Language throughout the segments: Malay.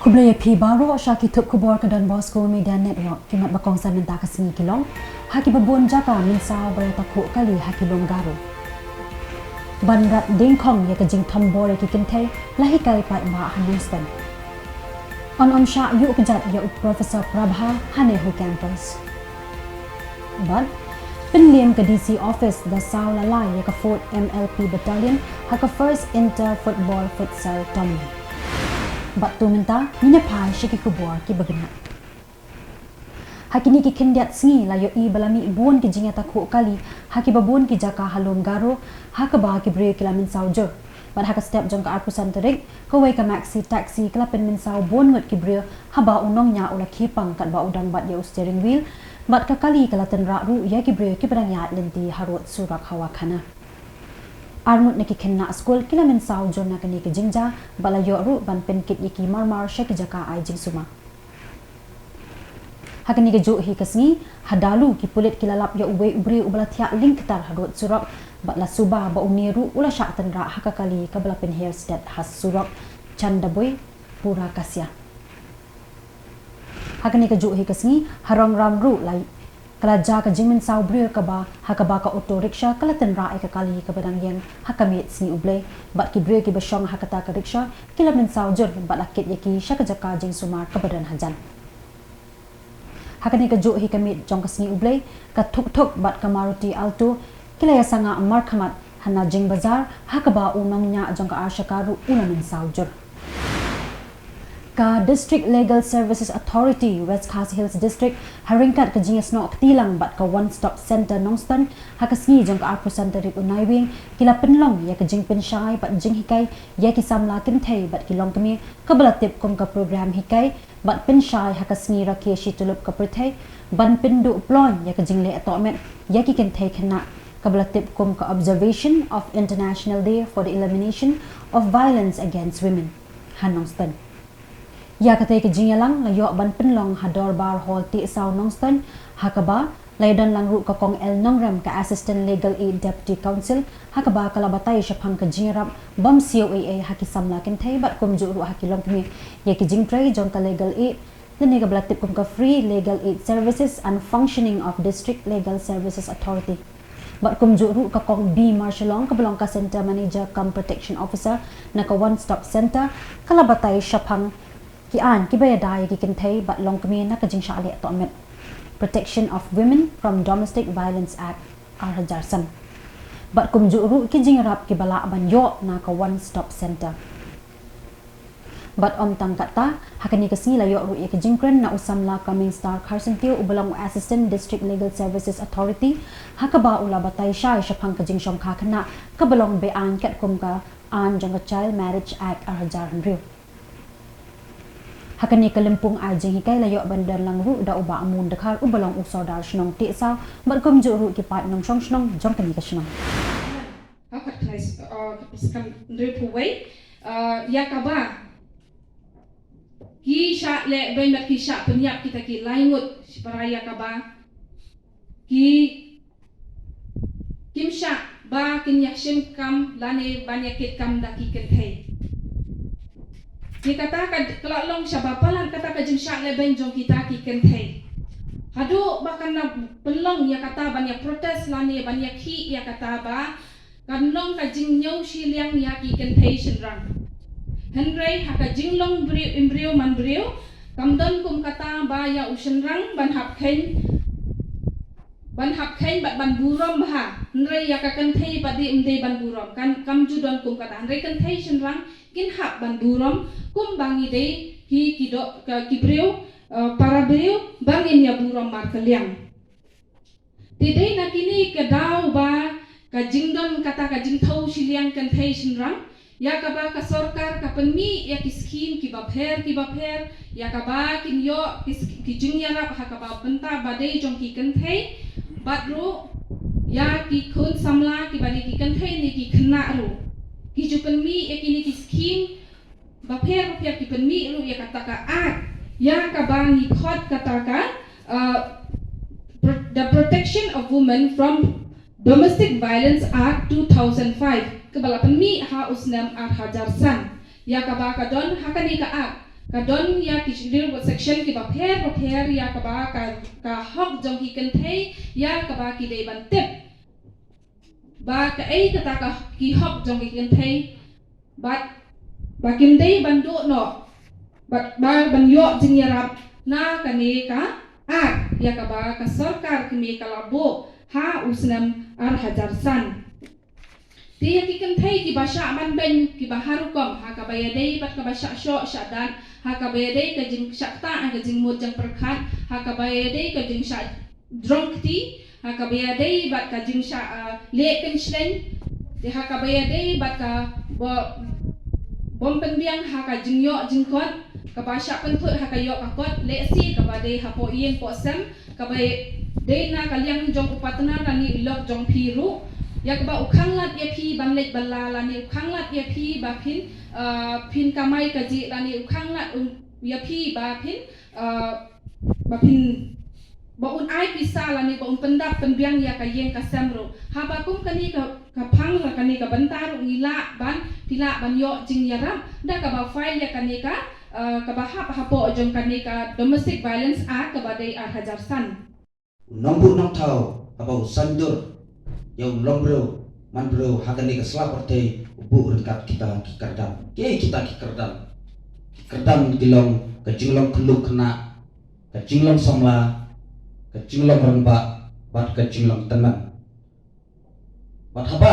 Khubor baru Syaki tup Khubor ke donbosco media network kimat bakong sa minta ke sini kilong haki babun jaka minsau berita ku kali haki longgaro banrat dingkong ya ke jing tombore ki kentei lahi kai pai ma hanustan on sha yu kejat ya professor Prabha NEHU campus but penliam ke DC office da Samla ya ke 4th MLP battalion haka first inter football futsal tournament Bat tu minta minyapai syaki Khubor ki bagna. Hakini ki kendiat singi layo I balami buon ki jinga takku kali haki babun ki jaka halom garo haka ba ki bre ki lamin saujo. Bat haka step jong ka arpusan terik ko wei ka maxi taxi kelapen min sau buon ngut ki bre haba unong nya ula kipang kat ba udang bat ya steering wheel bat ka kali kalaten ra ru ya ki bre ki badang ya lenti harut surak hawa kana. Armut neki kena skul kila men sau jon na kani ke jingja bala yo ru ban pen kit yaki marmar shek jaka ai jing suma hakani ke jo hi kasni hadalu ki pulit kila lap ya uwe ubri ubala thia link tar harut surak bala suba ba uniru ula syak tenra hakakali ka bala pen hair stat has surak chanda boy pura kasya hakani ke jo hi kasni harong ram ru lai kala ja ka jingmin sau brio ka ba hakaba ka auto rickshaw kala tenra ai ka kali ka badang yang hakamit sini uble bat ki brio ki basong hakata ka rickshaw kila min sau jor bat akit yaki shaka jaka jing sumar ka badan hajan hakani ka jo hi kamit jong ka sini uble ka thuk thuk bat ka Maruti Alto kila ya sanga markhamat hana jing bazar hakaba unong nya jong ka ashakaru una min sau jor ka District Legal Services Authority West Khasi Hills District haringkat ke jingas no tilang bat ka one stop center nongstan hakasngi jong ka arpusan tarik Naiwieng kila penlong ya ke jing pensyai bat jing hikai ya ki Samla kentei bat kilong kami kabalatip kum ka program hikai bat pensyai hakasngi rake shitulup ka pertei ban pendu plon ya ke jing le atomet ya ki kentei kena kabalatip kum ka observation of International Day for the Elimination of Violence Against Women hanongstan ya katay ke Jylla layo ban penlong hador bar hall ti saw nongston hakaba laydan lang ru ka kong el nongram ka assistant legal aid deputy counsel hakaba kalabatay siya pang ka Jylla bam COAA haki Samla kentay bat kum juru haki long kami ya ki jingtray jong ka legal aid dini ka balatip kum ka free legal aid services and functioning of District Legal Services Authority bat kum juru ka kong B Shillong ka belong ka center manager cum protection officer na ka one stop center kalabatay siya pang kian kibayadaya ki kentay bat long kami na kajing syali to amet Protection of Women from Domestic Violence Act arhajarsan bat kum juru ki jingrap ki bala banyo na ka one stop center bat tang kata hakani kasni layo ru ki jingkren na usamla coming star Carson Teo ubalang assistant District Legal Services Authority hakaba ula batay shay syapang kajing syom ka kana kabalong bean kat kum ka an jang Child Marriage Act arhajaran riu hakani kalimpung ajing hikai layo bandar lang ru da uba amun dekhar ubalong usodar shnong ti saw bat kum juru ki pat nong shnong jong kani ka shnong hakat klais skam ndrepu wei ya kaba ki sha le ben mat ki sha penyap kita ki laingut paraya kaba ki kim sha ba kin yakshim kam lane banyakit kam da ki kenthei ni kata kalau long syabapalan kata kajim syak leben jong kita ki kenthei hadu bahkan na pelong ya kata banyak protes lani banyak ki ya kata ba kanong kajing nyau Shillong ya ki kenthei shenrang henrei haka jinglong brio man brio kamdon kum kata ba ya ushenrang ban hap khen bat ban burom ha henrei ya ka kenthei badi umde ban burom kan kamju don kum kata henrei kenthei shenrang kin hap ban burom kum bangi dei hi kido ki brio para brio bangin ya burom mar kaliang tidei nakini ke dau ba ka jingdon kata ka jingthau Shillong kan thei shinrang ya ka ba ka sarkar ka penmi ya ki scheme ki bapher ya ka ba kin yo ki jingyarap ha ka ba penta badei jong ki kan thei badru ya ki khun Samla ki badi ki kan thei ni ki khna ru ki ju penmi ya ki ni ki scheme bapher ki penmi ru ya kata ka at ya ka ba ni khot kata ka the Protection of Women from Domestic Violence Act 2005 kebala penmi ha usnam arhajarsan ya ka ba ka don hakani ka at kadon ya kisdir buat section ki ba pher ya ka ba ka hok jong ki kan thei ya ka ba ki dei ban tip ba ka ai kata ka ki hok jong ki kan thei ba kim dei ban do no ba ban yo jing yarap na ka ne ka ya ka ba ka sarkar ki me kalabo ha usnam hajar san dia ki kan thei ki basha man ben ki baharukom ha ka baya dei bat ka basha sho syadan ha ka baya dei ka jing syakta ka jing mut jang perkhat ha ka baya dei ka jing syak drongti ha ka baya dei bat ka jing syak le kan shleng de ha ka baya dei bat ka bom penbiang ha ka jing yo jing kot ka basha penthut ha ka yo ka kot le si ka ba dei ha po yen po sam ka baya dei na kaliang jong upatna rani lok jong phiru ya ba ukhanglat ya phi banlek balla lani ukhanglat ya phi ba phin kamai kaji lani ukhanglat ya phi ba phin ba un ai pisa lani ba un pendap penbiang ya ka yeng ka samro ha ba kum kani ka phang la kani ka bantar ngila ban pila ban yo jing yaram da ka ba file ya kani ka ba ha po jong kani ka domestic violence act ka ba dei hajar san nombor nong thau abau sandur yang lombreu manbreu hakani ka slaporte ubu rengkat kita kerdam dilong ka jinglong keluk kena ka jinglong samla ka jinglong rengba bat ka jinglong tenan bat haba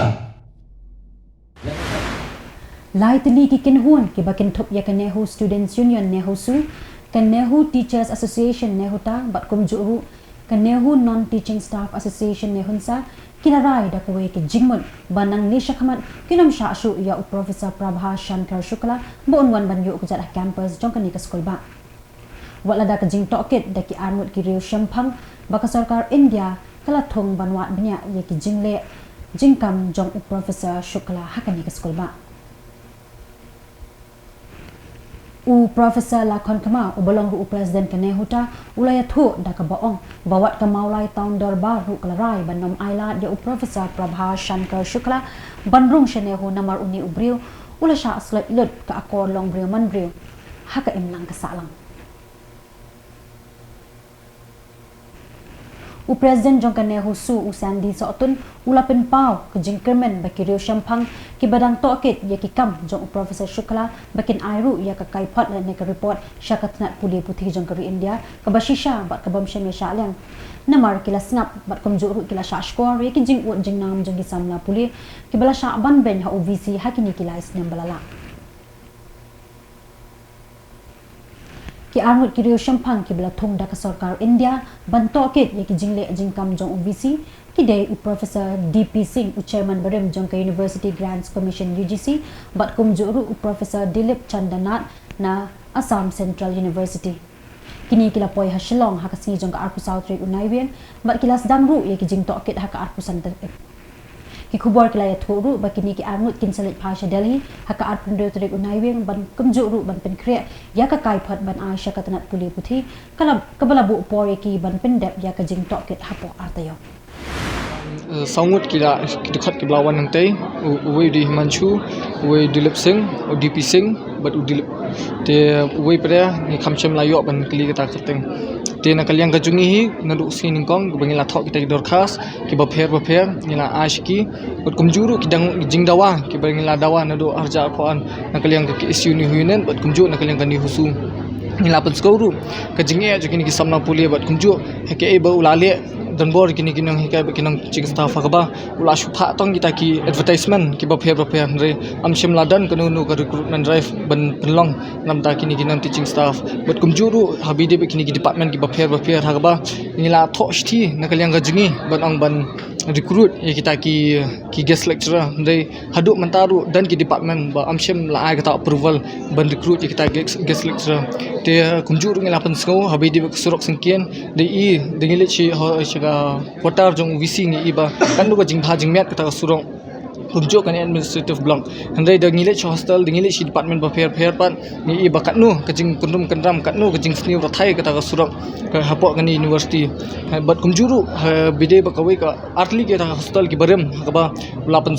lai tini ki kinhuan ki bakin thop ya ka NEHU Students Union NEHU su ka NEHU Teachers Association NEHU ta bat kum juru ka NEHU Non-Teaching Staff Association NEHU sa kinarai da kawe ki jingmun banang ni syakhamat kinam sha shu ya Professor Prabha Shankar Shukla bon wan ban yu kujat campus jong kani ka skol ba wala da ka jing tokit da ki armut ki riu shampang baka sarkar India kala thong banwat bnya ye ki jingle jingkam jong Professor Shukla hakani ka skol ba Professor lakon kama ubolong ru President ka NEHU ta ulaya thu da ka baong bawat ka maulai taun darbar ru kalarai banom ailat ya Professor Prabha Shankar Shukla banrung sha NEHU namar uni ubriu ula sha aslat lut ka akor long briu man briu haka imlang ka salang President jong ka NEHU su usandi sotun ula pen pau ke jingkermen baki riu shampang ki badang tokit ya ki kam jong Professor Shukla bakin airu ya ka kaipot la ne ka report syakatnat puli putih jong ka India ka bashisha bat ka bamsha me syalang namar kila snap bat kom juru kila sha score ya ki jing ut jing nam jong ki samla puli ki bala sha ban ben ha UVC hakini kila isnem balala ki armut ki riu shampang ki bala thong da ka sarkar India ban tokit ya ki jingle jingkam jong UVC ki dei Professor DP Singh chairman barem jong ka University Grants Commission UGC bat kum juru Professor Dilip Chandanat na Assam Central University kini kila poi ha Shillong ha ka si jong ka arpu South Rig Naiwieng bat kilas damru ya ki jing tokit ha ka arpu center ki Khubor kila ya thuru bakini ki armut kin salit phasha Delhi ha ka arpu Rig Naiwieng ban kum juru ban pen kre ya ka kai phat ban Aisha ka tanat puli puthi kala kabala bu por ki ban pendep ya ka jing tokit ha po artayo sangut kila dekat ke belawan nanti uwe di Himanshu uwe Dilip Singh DP Singh bat Dilip te uwe pada ni kamchem layo ban kali kata keteng te na kaliang kajungi hi nadu sin kong bangila thok kita dorkas ki bapher nila ashki bat kumjuru kidang jingdawa ki bangila dawa nadu arja phoan na kaliang ke isu ni huinen bat kumju na kaliang kan ni husu nila penskoru kajinge jekini ki samna puli bat kumju heke e ba ulale donbor kini kinong hikai kinong ching staff akaba ula shupha tong kita ki advertisement ki bapher re amshim ladan kanunu ka recruitment drive ban penlong namta kini kinong teaching staff bat kumjuru habide kini ki department ki bapher hakaba nila tho shti nakaliang gajungi ban ang ban recruit ya kita ki guest lecturer re haduk mentaru dan ki department ba amshim la ai kata approval ban recruit ya kita guest lecturer te kumjuru ngila pensko habide surok sengkian de i dengile chi quarter jong UVC ni iba kan lu jing bha jing met kata surong Unjuk kan administrative block. Handai dah ngilit hostel, ngilit si department berfair pan ni bakat nu kejing kundum kendram kat nu kejing seni rathai kata ka surak ke hapok kan university. Bat kumjuru bide bakawai ka artli ke hostel ki barem ka ba lapan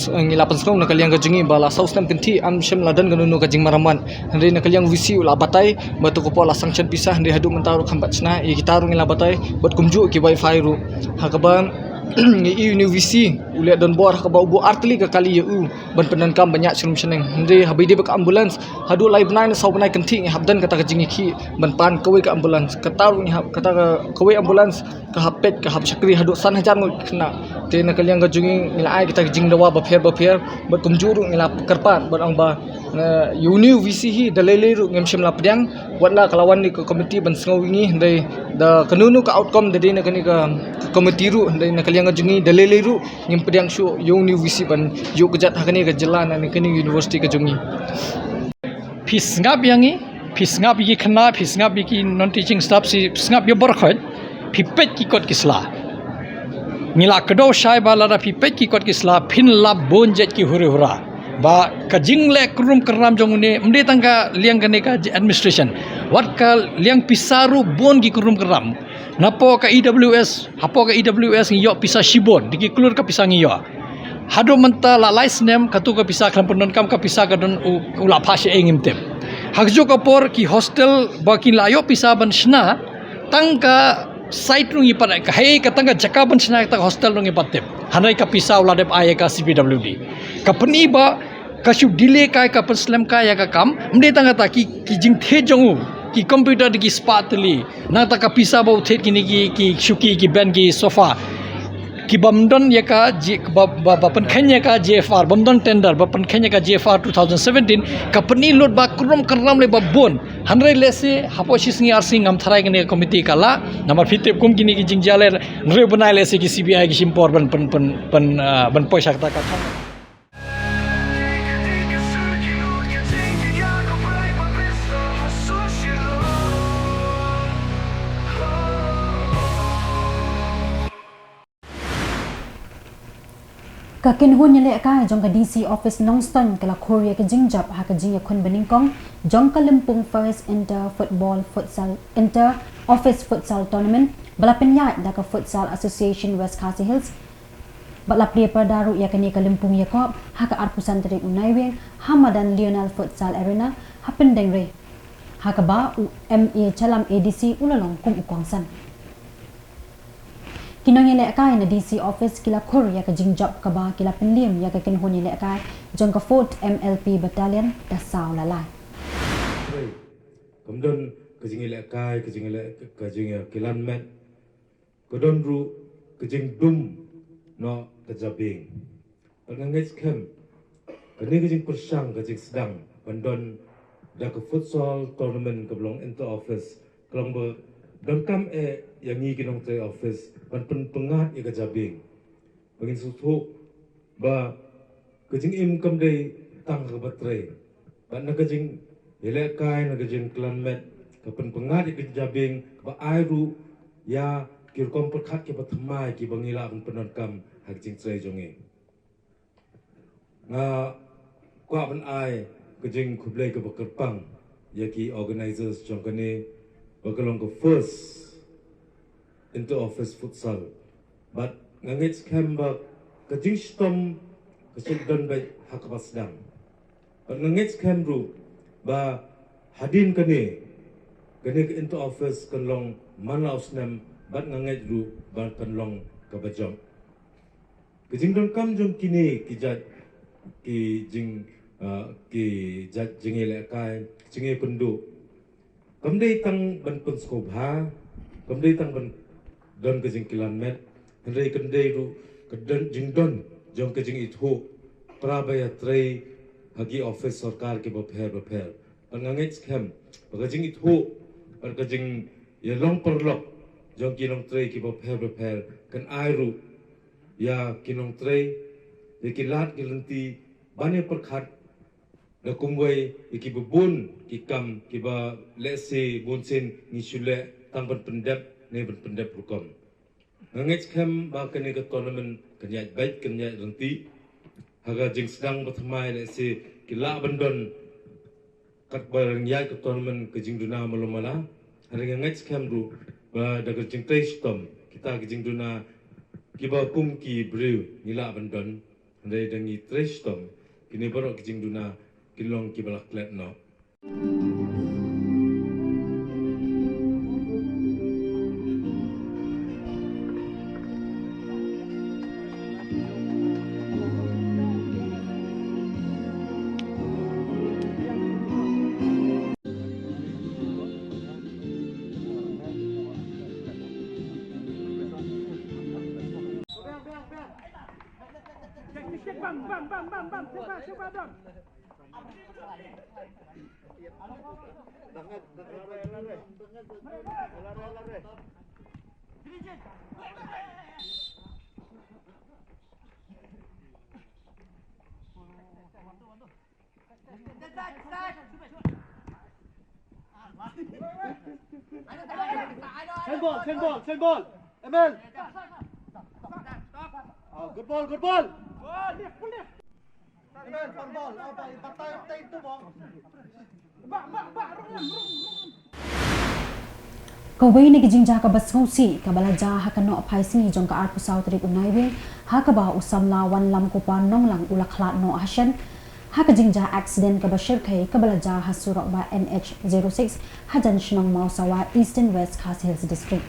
song nak kalian kejingi bala saustam kenti am shem ladan kan nu kejing maraman. Handai nak kalian visi ula batai batu ko pola sanction pisah handai hadu mentaru khambat sna i gitaru ngila batai bat kumju ki wifi ru hakaba ni universiti uliat don bor ka bau artli ka kali eu ban penankam banyak serum seneng hande habide ka ambulans hadu lai benai sau benai kenting habdan kata ka jingi ki ban pan kawai ka ambulans kataru ni kata ka kawai ambulans ka hapet ka hap sakri hadu san hajar ngul kena te na kalian ka jingi ngila ai kita jing dawa ba pher bat kumjuru ngila kerpan ban ang ba universiti hi dalele ru ngem shemla pedang watla kalawan ni ka komiti ban sngawingi hande da kanunu ka outcome de na kani ka komiti ru hande na kalian jungi dalele ru ngim pedang shu university ban yu kejat hakani ka Jylla na kani university ka jungi pisngap yangi pisngap yi khna pisngap yi non teaching staff si pisngap yo borkhot pipet ki kot kisla ngila kedo shai bala da pipet ki kot kisla phin lab bonjet ki hure hura ba kajing le krum keram jongune mde tangka liang kane ka administration wat ka liang pisaru bon gi krum keram napo ka EWS hapo ka EWS ngiyo pisa shibon diki klur ka pisa ngiyo hado menta la license name katu ka pisa klamponon kam ka pisa ka don ula phase engim tem hakjo ka por ki hostel ba kin layo pisa ban shna tangka site nungi pada ka hei katanga jaka ban shna ta hostel nungi patem hanai ka pisa ula dep aye ka CPWD ka peni ba kashu delay kai ka perslam kai ya ka kam mde tanga ta ki jing the jongu ki computer ki spatli na ta ka pisa ba uthe ki ni ki shuki ki ben ki sofa ki bamdon ya ka ba penkhanya ka JFR bamdon tender ba penkhanya ka JFR 2017 company lot ba krum karam le ba bon hanrai lese hapo shisngi arsing am tharai gane committee kala number fitep kum kini ki jingjale nre banai lese ki CBI ki simpor ban poisa ta ka ka kinhun yale ka jong ka DC office Nongston kala Korea ka jingjap ha ka jing yakun beningkong jong ka Limpung first inter football futsal inter office futsal tournament bala penyat da ka futsal association West Khasi Hills bala pria perdaru yakani ka Limpung Yakob ha ka arpusan dari Naiwieng Hamadan Lionel futsal arena ha pendengre ha ka ba MA chalam ADC ulalong kum ukongsan kinong yele kai na DC office kila Korea ka jingjap ka ba kila penlim ya ka kinhon yele kai jong ka 4th MLP battalion da saw lalai kamdon ka jingile kai ka jingile kilan met kodon ru ka jing dum no ka jabing pangangets kem kani ka jing persang ka jing sedang pandon da ka futsal tournament ka belong into office kelong ba don kam yang ni kinong tre office pan pengat ya kajabing bangin susu ba kajing im kam dei tang ka batre ban na kajing ele kai na kajing clanmet ka pengat ya kajabing ba airu ya kir kom perkhat ke patmai ki bangila pan penon kam hajing tre jonge nga kwa ban ai kajing khublai ka bakerpang ya ki organizers jongkane bakalong ka first into office futsal but ngangits kamba kajing stom kasugdan by hakapasdang but ngangits kamru ba hadin kani ka into office kanlong manaus nam but ngangit ru ba kanlong kabajam kajing don kam jong kini kijat ki jing ki jat jingile kai jingi kundu kamdei tang ban punskobha kamdei tang ban don kajing kilan met hendai kendai ru kedan jingdon jong kajing ithu prabaya trei hagi office sarkar ke bapher pangangit scam kajing ithu par kajing yelong perlok jong kinong trei ke bapher kan airu ya kinong trei dikilat kilenti bane perkhat na kumway ikibubun kikam kiba lese bunsin ngisule tangban pendep ne pendep hukum ngangit kam ba kene ka tournament kanya baik kanya renti haga jing sedang bertemai le si kila bandon kat barang ya ke tournament ke jing duna malumala hari ngai scam ru ba daga jing tei stom kita ke jing duna kiba kum ki brew nila bandon andai dangi tei stom kini baru ke jing duna kilong kibalak let no. Send ball. Emil. Good ball. Emil, fun ball. Patay itu ball. Kawai ni kijing jaha ka basngausi ka balaja ha ka no apai singi jong ka arpu sau tarik Naiwieng ha ka ba Samla wan lam ko pa nong lang ulaklat no hashan ha ka jing jaha accident ka bashir kai ka balaja ha surok ba NH06 ha jan Shillong mau sawa Eastern West Khasi Hills District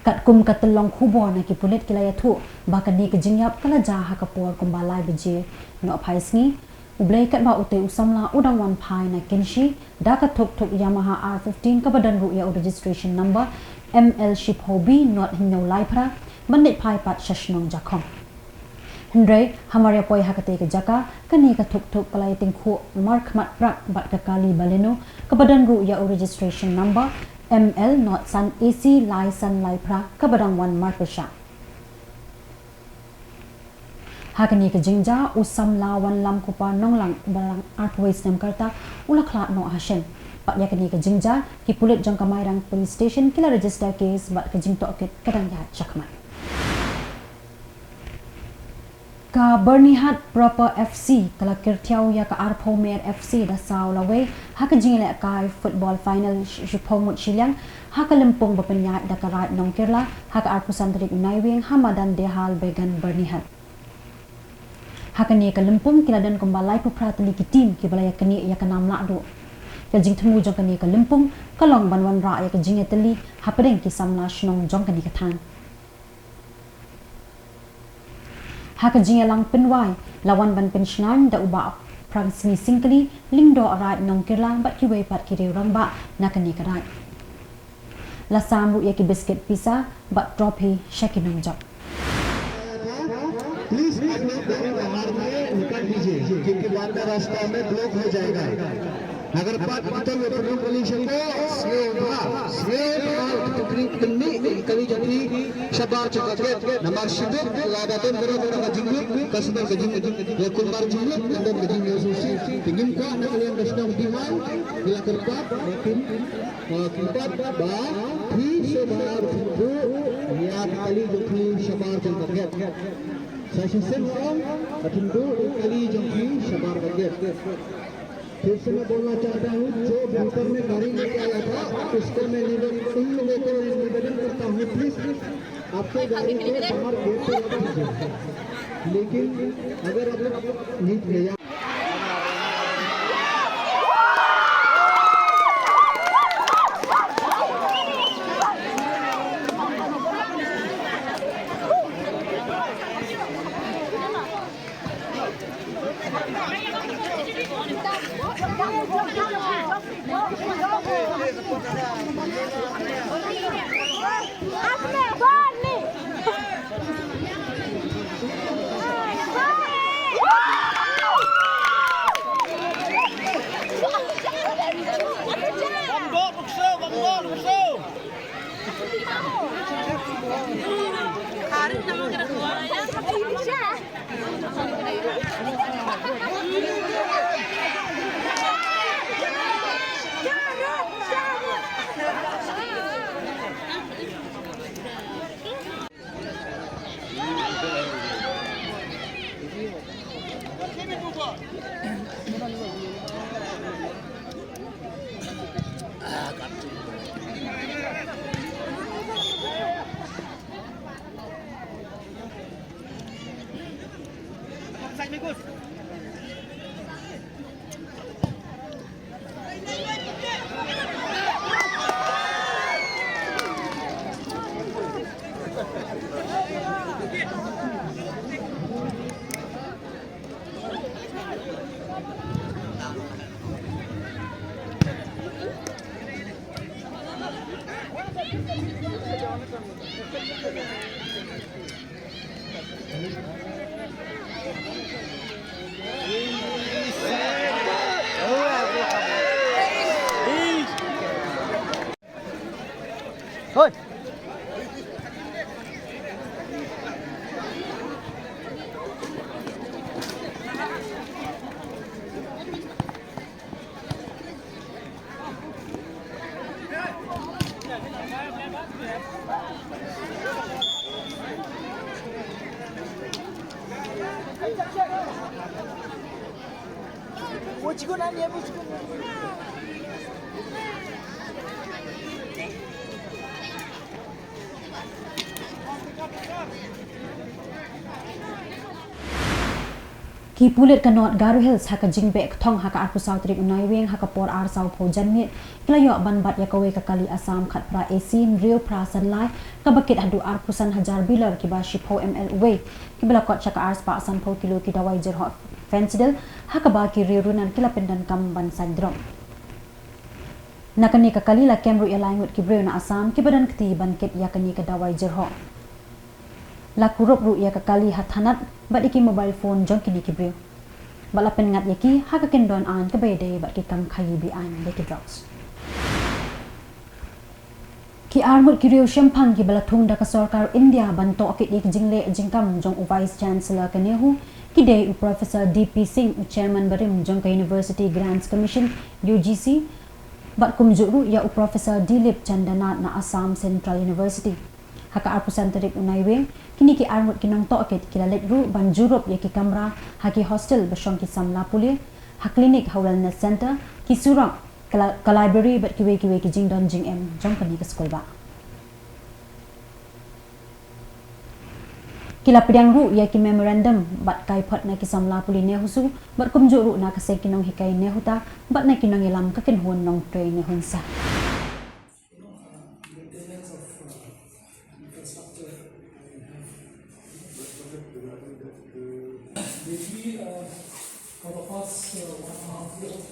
kat kum ka telong Khubor na ki pulit kilaya thu ba ka ni kijing yap kala jaha ka por kum balai beje no apai singi Ublay kat ba ute Samla udang wan pai na kinshi daka tuk Yamaha R15 kabadan ruya registration number ML ship hobby not hinno laipra bandit pai pat shashnong jakong Hendray hamaria poi hakate ke jaka kani ka tuk kalai tingkhu mark mat prak bat ka kali baleno kabadan ruya registration number ML not san AC lai san laipra kabadang wan markesha Hakani ke jingja Samla wan lam kupa nonglang barang artways nam karta ulaklat no hashen pat yakani ke jingja ki pulit jong kamairang police station kila register case bat ke jing toket kadang ya chakman ka Bernihat proper FC kala kirtiaw ya ka arpo mer FC da saw lawe haka jingle ka football final shipong Shillong haka limpong bapenya da karat nong kirla haka arpo sandrik Naiwieng hamadan dehal began Bernihat Hakani ka limpum kiladan kumbalai pupratali ki team ki balaya kani ya kanam la do ka jing thmu jong kani ka limpum kalong banwan ra ya ka jing etali hapadeng ki Samla shnong jong kani ka than haka jing lang penwai lawan ban penshnan da uba prangsni singkali lingdo arai nong kirlang bat ki wei pat ki rang ba nakani ka rai la sam ru ya ki biscuit pizza bat drop hi shakinong jok please अपने बाहर में निकल दीजिए क्योंकि बाहर का रास्ता में ब्लॉक हो जाएगा अगर बात तो पेट्रोल पोल्यूशन को कभी जल्दी शबार चुका के नंबर शिबिर लादातन बरोबर का जिंग कसबर का जिंग ये खुबोरjylla dan का जिंग सोसी tingin ko na kalian gusto diman bila kerpat makin kita ba thi se baar bu ya kali jo thi shabar chुका के Session from Atindu कली जंगी शबार बगैर फिर से मैं बोलना चाहता हूँ जो बंकर में गाड़ी लेके आया था उसको मैं निवेदन करता हूँ प्लीज आपके गाड़ी को बाहर गेट पे रख दीजिए लेकिन अगर आप लोग नीट भेजा Ki pulit kanot Garu Hills haka jingbe thong haka arpu sautrik Naiwieng haka por ar sau po janmit klayo ban bat yakawe kakali asam khat pra asin rio pra sanlai kabakit hadu arpu san hajar bilar ki ba shipo ml way ki bala kot chaka ars pa san po kilo ki dawai jer hot fencidel haka ba ki rio runan kila pendan kam ban sadrom nakani kakali la kemru yalangut ki breu na asam ki badan kti ban ket yakani ka dawai jer hot lakurup ru ya kakali hathanat bat iki mobile phone jong kini kibreu balapen ngat yaki haka kendon an ke bede bat ki kam khayi bi an de ki drugs ki armut ki riu shampang ki balathung da ka sarkar India banto ki ik jingle jingkam jong vice chancellor ka NEHU ki de professor DP Singh chairman barim jong ka University Grants Commission UGC bat kumjuru ya professor Dilip Chandanat na Assam Central University haka arpusan tarik Naiwieng kini ki armut kinong to ket kilalet ru banjurup ya ki kamra haki hostel besyong ki Samla puli ha klinik ha wellness center ki surang ka library bat ki ki jingdon jing em jong kani ka skol ba kila pedang ru ya ki memorandum bat kai pot na ki Samla puli NEHU bat kumjuru na ka se kinong hikai NEHU ta bat na kinong ilam ka kinhon nong train NEHU sa for the past 1.5 years,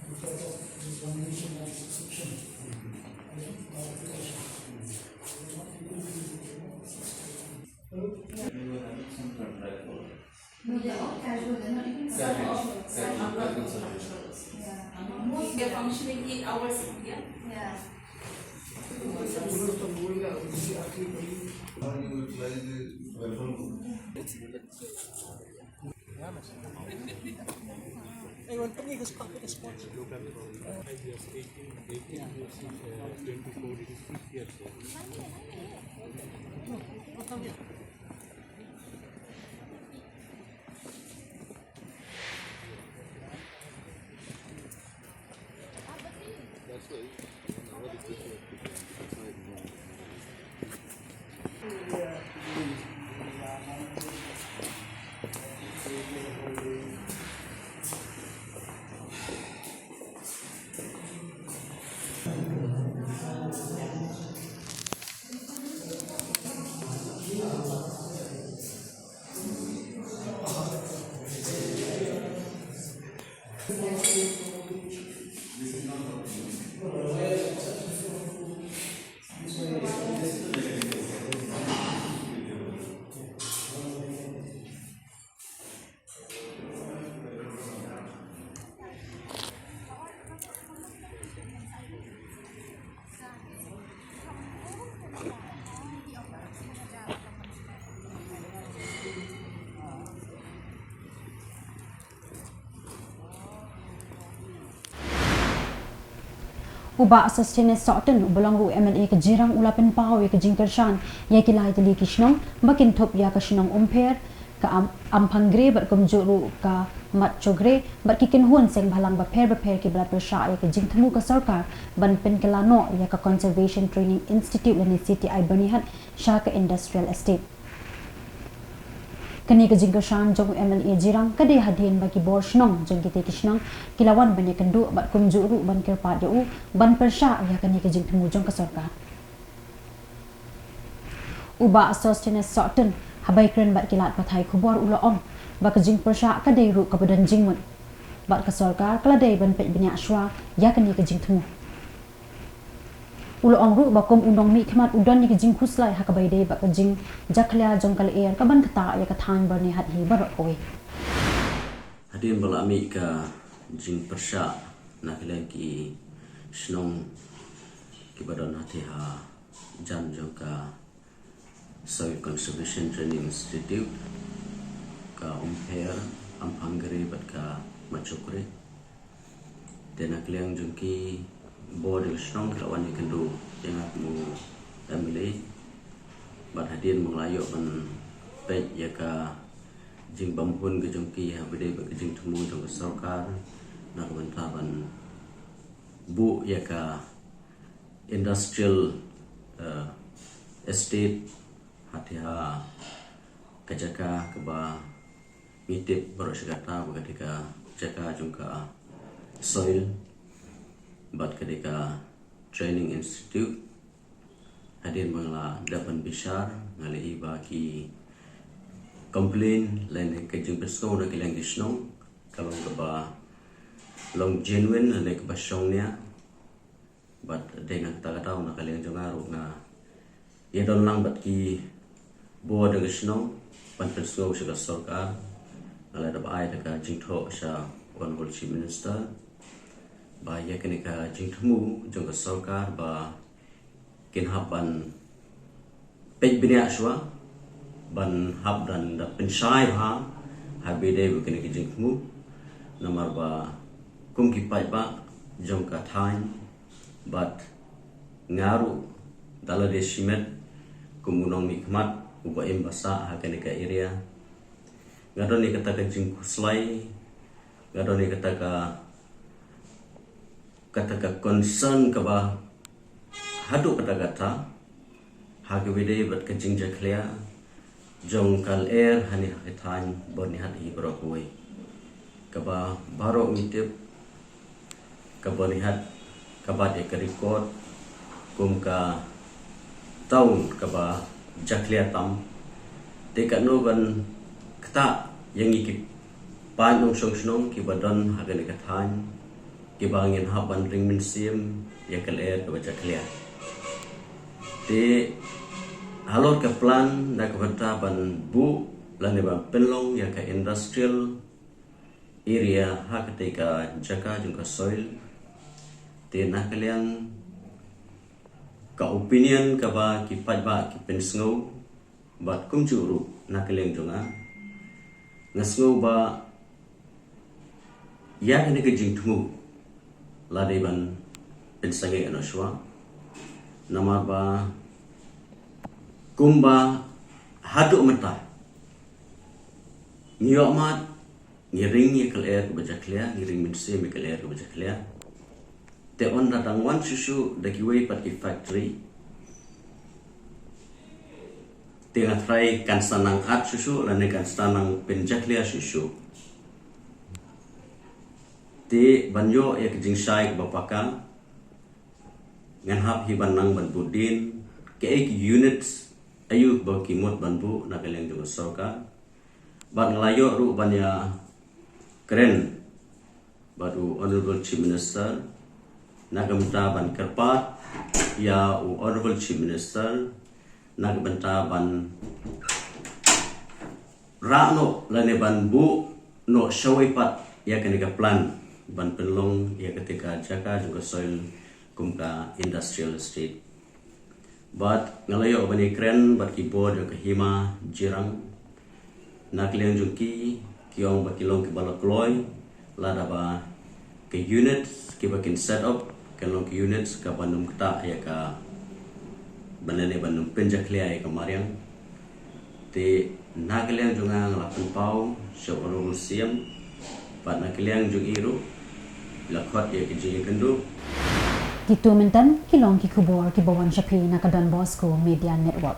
because of this domination and restriction, They're functioning 8 hours a day. Yeah. Ayun, pergi ke spot, ke spot. Uba sustained Soton belong ru MLA ke jirang ulapen pau ke jingkershan ya kilai teli kishnong bakin top ya ke shnong umper ke ampangre bat kumjuru ka mat chogre bat kikin hun seng balang baper ke bala persha ya ke jingtemu ke sarkar ban pen kelano ya ke Conservation Training Institute lani city ai banihat sha ke industrial estate kani ke jingkershan jong MLA jirang kade hadin bagi bor shnong jong kite kishnong kilawan bani kendu bat kumjuru ban kerpat ya ban persha ya kani ke jingtemu jong ke sarkar uba sustained Soton habai kren bat kilat pathai Khubor ulaong ba ke jing persha kadai ru ka badan jingmun bat ke sarkar kladai ban pet banyak shwa ya kani ke jingtemu ulo angru bakom undong mi khmat udon ni jing khuslai hakabai de ba jing jaklia jong kal air kaban kata ya ka than bar ni hat hi bar oi hadin balami ka jing persha nakileng ki Shillong ki badon hati ha jam jong ka Soil Conservation Training Institute ka umpher Hungary bat ka machukre dan nakileng jong ki board Shillong kelawan ni kendu yang mu emily bat hadin menglayo ban Peit ya ka jing bamhun ke jong ki ha bede ba jing temu jong sarkar nak bantaban bu ya ka industrial estate hati ha kajaka ke ba mitip baru segata ketika jaka jong ka soil bat ketika training institute hadir mengla dapat besar ngalih bagi complain lain ke jeng besko nak ilang disnong kalau ke ba long genuine le ke basongnya bat dengan kata-kata nak ilang jongaru na ya don lang bat ki bo de disnong pan besko sa sarkar ala da ba ai da jing tho sa honorable chief minister ba ya kenika jing temu jong ka sarkar ba kinhapan pej binia shwa ban hab dan da pensai ha habide bu kenika jing temu namar ba kum ki pai ba jong ka thain bat ngaru dala de simet kumunong nikmat uba embasa ha kenika area ngadon ni kata ka jing kuslai ngadon ni kata ka concern ka ba hadu kata-kata hage wede bat ka jing jaklia jong kal air hani hakitan boni hati berokoi ka ba baro mitip ka boni hat ka ba de ka record kum ka taun ka ba jaklia tam te ka no ban kata yang ikip pan nong song snong ki badon hage ne kathan ki bangin haban ring min sim ya kal air ka ba jaklia te halor ke plan na kata ban bu lane ban penlong ya ka industrial area ha ketika jaka jungka soil te na kalian ka opinion ka ba ki pat ba ki pensngo bat kum juru na kalian junga ngasngo ba ya ne ke jing tumu lade ban pensange ano shwa nama ba kumba hadu mata ngiyomat ngiring ye keler ke bajaklia ngiring minse me keler ke bajaklia te on datang wan susu daki wei pat ki factory te ngatrai kan sanang at susu lane kan sanang penjaklia susu te banyo ye kijing sai bapaka ngan hap hi banang ban budin ke ek units ayu ba kimot banbu na keleng jong sarkar ban layo ru banya keren baru honorable chief minister nagamta ban kerpat ya honorable chief minister nagamta ban rano lane ban bu no shawai pat ya kenika plan ban penlong ya ketika jaka juga soil kumka industrial estate but ngalayo bani kren bat ki board ke hima jirang nakliang jungki kiong bakilong ke balakloy lada ba ke units ke bakin set up kalong ke units ka bandum kta ya ka banane bandum penjaklia ya ka mariang te nakliang junga ngalapan pau so rusiam pat nakliang jung iru lakhot ya ke jing kendu Kitu mentan kilong ki Khubor ki bawan Shapi na ka Don Bosco Media Network.